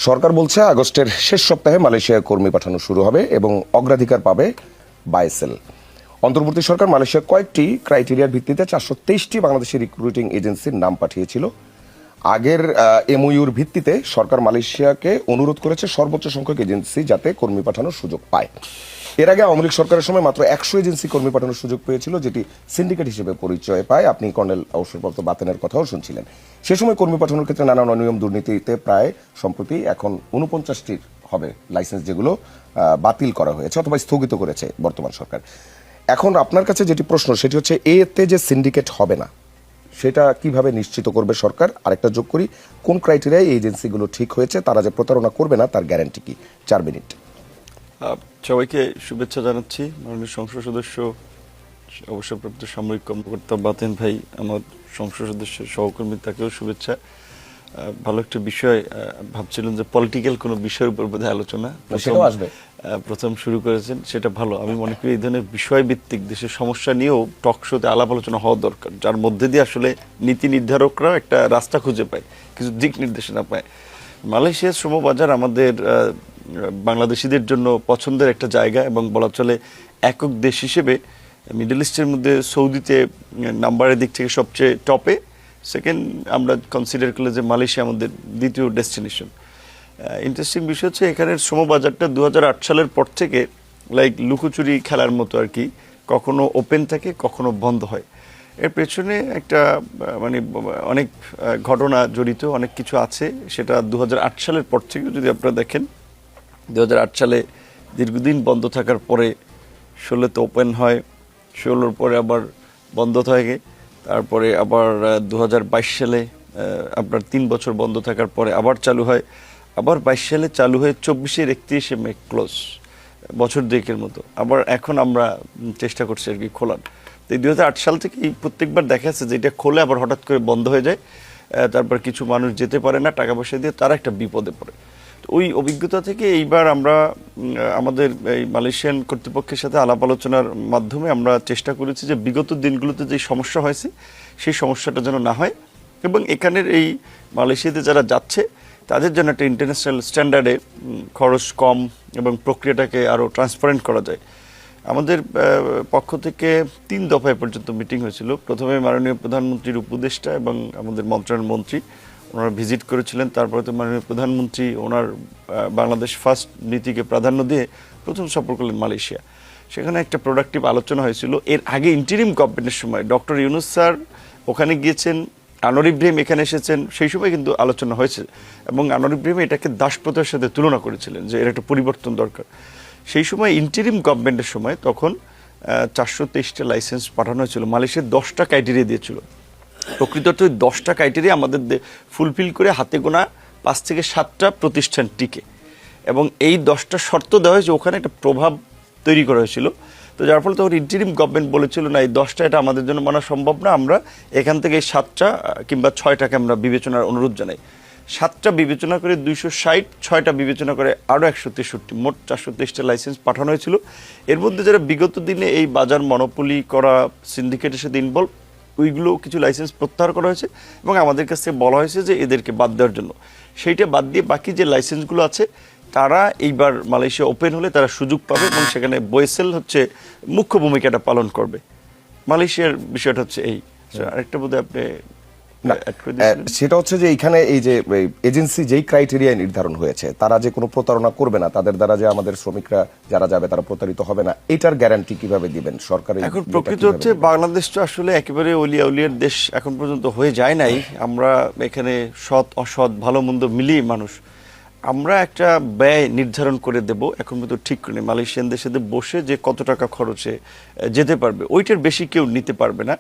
সরকার বলছে আগস্টের শেষ সপ্তাহে মালয়েশিয়ায় কর্মী পাঠানো শুরু হবে এবং অগ্রাধিকার পাবে বাইসেল। অন্তর্বর্তী সরকার মালয়েশিয়া কয়েকটি ক্রাইটেরিয়ার ভিত্তিতে 423টি বাংলাদেশি রিক্রুটিং এজেন্সির নাম পাঠিয়েছিল। আগের এমওইউর ভিত্তিতে সরকার মালয়েশিয়াকে অনুরোধ করেছে সর্বোচ্চ সংখ্যক এজেন্সি যাতে কর্মী পাঠানোর সুযোগ পায়। এর আগে আওয়ামী লীগ সরকারের সময় মাত্র 100 এজেন্সি কর্মী পাঠানোর সুযোগ পেয়েছিল, যেটি সিন্ডিকেট হিসেবে পরিচয় পায়। আপনি কর্নেল অবসরপ্রাপ্ত বাতেনের কথাও শুনছিলেন। সে সময় কর্মী পাঠানোর ক্ষেত্রে নানান অনিয়ম দুর্নীতিতে প্রায় সম্প্রতি এখন 49টির হবে লাইসেন্স, যেগুলো বাতিল করা হয়েছে অথবা স্থগিত করেছে বর্তমান সরকার। এখন আপনার কাছে যেটি প্রশ্ন সেটি হচ্ছে, এতে যে সিন্ডিকেট হবে না সেটা কিভাবে নিশ্চিত করবে সরকার? আরেকটা যোগ করি, কোন ক্রাইটেরিয়ায় এই এজেন্সিগুলো ঠিক হয়েছে, তারা যে প্রতারণা করবে না তার গ্যারান্টি কি? 4 মিনিট। সবাইকে শুভেচ্ছা জানাচ্ছি। মাননীয় সংসদ সদস্য অবসরপ্রাপ্ত সামরিক কর্মকর্তা বাতেন ভাই, আমার সংসদ সদস্যের সহকর্মী, তাকেও শুভেচ্ছা। ভালো একটা বিষয় ভাবছিলেন যে পলিটিক্যাল কোনো বিষয়ের উপর বোধহয় আলোচনা প্রথম শুরু করেছেন, সেটা ভালো। আমি মনে করি এই ধরনের বিষয়ভিত্তিক দেশের সমস্যা নিয়েও টক শোতে আলাপ আলোচনা হওয়া দরকার, যার মধ্যে দিয়ে আসলে নীতি নির্ধারকরাও একটা রাস্তা খুঁজে পায়, কিছু দিক নির্দেশনা পায়। মালয়েশিয়ার শ্রমবাজার আমাদের বাংলাদেশিদের জন্য পছন্দের একটা জায়গা এবং বলা চলে একক দেশ হিসেবে মিডল ইস্টের মধ্যে সৌদিতে নাম্বারের দিক থেকে সবচেয়ে টপে। সেকেন্ড আমরা কনসিডার করলে যে মালয়েশিয়া আমাদের দ্বিতীয় ডেস্টিনেশন। ইন্টারেস্টিং বিষয় হচ্ছে এখানের শ্রমবাজারটা 2008 সালের পর থেকে লাইক লুকোচুরি খেলার মতো আর কি, কখনো ওপেন থাকে কখনো বন্ধ হয়। এর পেছনে একটা মানে অনেক ঘটনা জড়িত, অনেক কিছু আছে। সেটা 2008 সালের পর থেকে যদি আপনারা দেখেন, 2008 সালে দীর্ঘদিন বন্ধ থাকার পরে 16তে ওপেন হয়, 16-র পরে আবার বন্ধ থাকে, তারপরে আবার 2022 সালে আপনার 3 বছর বন্ধ থাকার পরে আবার চালু হয়, আবার 22 সালে চালু হয়ে 24-এর 31-এ মে ক্লোজ, বছর দুয়েকের মতো। আবার এখন আমরা চেষ্টা করছি আর কি খোলার। তো এই 2008 সাল থেকে প্রত্যেকবার দেখা যাচ্ছে যে এটা খোলে আবার হঠাৎ করে বন্ধ হয়ে যায়, তারপর কিছু মানুষ যেতে পারে না, টাকা পয়সা দিয়ে তারা একটা বিপদে পড়ে। ওই অভিজ্ঞতা থেকে এইবার আমরা আমাদের এই মালয়েশিয়ান কর্তৃপক্ষের সাথে আলাপ আলোচনার মাধ্যমে আমরা চেষ্টা করেছি যে বিগত দিনগুলোতে যে সমস্যা হয়েছে সেই সমস্যাটা যেন না হয়, এবং এখানের এই মালয়েশিয়াতে যারা যাচ্ছে তাদের জন্য একটা ইন্টারন্যাশনাল স্ট্যান্ডার্ডে খরচ কম এবং প্রক্রিয়াটাকে আরও ট্রান্সপারেন্ট করা যায়। আমাদের পক্ষ থেকে 3 দফায় পর্যন্ত মিটিং হয়েছিল। প্রথমে মাননীয় প্রধানমন্ত্রীর উপদেষ্টা এবং আমাদের মন্ত্রণালয়ের মন্ত্রী ওনারা ভিজিট করেছিলেন। তারপরে তো মাননীয় প্রধানমন্ত্রী ওনার বাংলাদেশ ফার্স্ট নীতিকে প্রাধান্য দিয়ে প্রথম সফর করলেন মালয়েশিয়া। সেখানে একটা প্রোডাক্টিভ আলোচনা হয়েছিল। এর আগে ইন্টারিম গভর্নমেন্টের সময় ডক্টর ইউনুস স্যার ওখানে গিয়েছেন, আনোয়ার ইব্রাহিম এখানে এসেছেন, সেই সময় কিন্তু আলোচনা হয়েছে এবং আনোয়ার ইব্রাহিম এটাকে দাসপ্রথার সাথে তুলনা করেছিলেন যে এর একটা পরিবর্তন দরকার। সেই সময় ইন্টারিম গভর্নমেন্টের সময় তখন 423টা লাইসেন্স পাঠানো হয়েছিল। মালয়েশিয়ার 10টা ক্রাইটেরিয়া দিয়েছিল। প্রকৃতত 10টা ক্রাইটেরিয়া আমাদের ফুলফিল করে হাতে গোনা 5 থেকে 7টা প্রতিষ্ঠান টিকে, এবং এই 10টা শর্ত দেওয়া হয়েছে, ওখানে একটা প্রভাব তৈরি করা হয়েছিল। তো যার ফলে তখন ইন্টারিম গভর্নমেন্ট বলেছিল না, এই 10টা এটা আমাদের জন্য মানা সম্ভব না, আমরা এখান থেকে 7টা কিংবা 6টাকে আমরা বিবেচনার অনুরোধ জানাই। 7টা বিবেচনা করে 260, 6টা বিবেচনা করে আরও 163, মোট 423টা লাইসেন্স পাঠানো হয়েছিল। এর মধ্যে যারা বিগত দিনে এই বাজার মনোপলি করা সিন্ডিকেটের সাথে ইনভলভ, ওইগুলো কিছু লাইসেন্স প্রত্যাহার করা হয়েছে এবং আমাদের কাছে বলা হয়েছে যে এদেরকে বাদ দেওয়ার জন্য। সেইটা বাদ দিয়ে বাকি যে লাইসেন্সগুলো আছে তারা এইবার মালয়েশিয়া ওপেন হলে তারা সুযোগ পাবে এবং সেখানে বয়েসেল হচ্ছে মুখ্য ভূমিকাটা পালন করবে। মালয়েশিয়ার বিষয়টা হচ্ছে এই। আরেকটা বোধহয় আপনি সেটা হচ্ছে যে এইখানে এই যে এজেন্সি যেই ক্রাইটেরিয়া নির্ধারণ হয়েছে তারা যে কোনো প্রতারণা করবে না, তাদের দ্বারা যে আমাদের শ্রমিকরা যারা যাবে তারা প্রতারিত হবে না, এটার গ্যারান্টি কিভাবে দিবেন সরকার? এখন প্রকৃত হচ্ছে বাংলাদেশ তো আসলে একেবারে অলিয়া উলিয়ার দেশ এখন পর্যন্ত হয়ে যায় নাই। আমরা এখানে সৎ অসৎ ভালো মন্দ মিলিয়ে মানুষ, আমরা একটা ব্যয় নির্ধারণ করে দেব, এখন পর্যন্ত ঠিক করে মালয়েশিয়ান দেশে বসে যে কত টাকা খরচে যেতে পারবে, ওইটার বেশি কেউ নিতে পারবে না।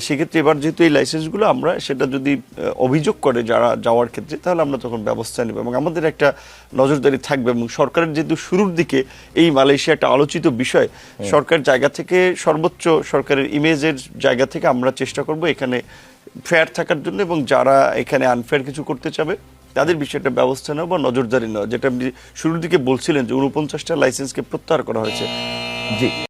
সেক্ষেত্রে এবার যেহেতু এই লাইসেন্সগুলো আমরা সেটা যদি অভিযোগ করে যারা যাওয়ার ক্ষেত্রে, তাহলে আমরা তখন ব্যবস্থা নেব এবং আমাদের একটা নজরদারি থাকবে। এবং সরকারের যেহেতু শুরুর দিকে এই মালয়েশিয়া একটা আলোচিত বিষয়, সরকার জায়গা থেকে সর্বোচ্চ সরকারের ইমেজের জায়গা থেকে আমরা চেষ্টা করব এখানে ফেয়ার থাকার জন্য, এবং যারা এখানে আনফেয়ার কিছু করতে চাবে তাদের বিষয়টা ব্যবস্থা নেওয়া বা নজরদারি নেওয়া, যেটা আপনি শুরুর দিকে বলছিলেন যে 49টা লাইসেন্সকে প্রত্যাহার করা হয়েছে। জি।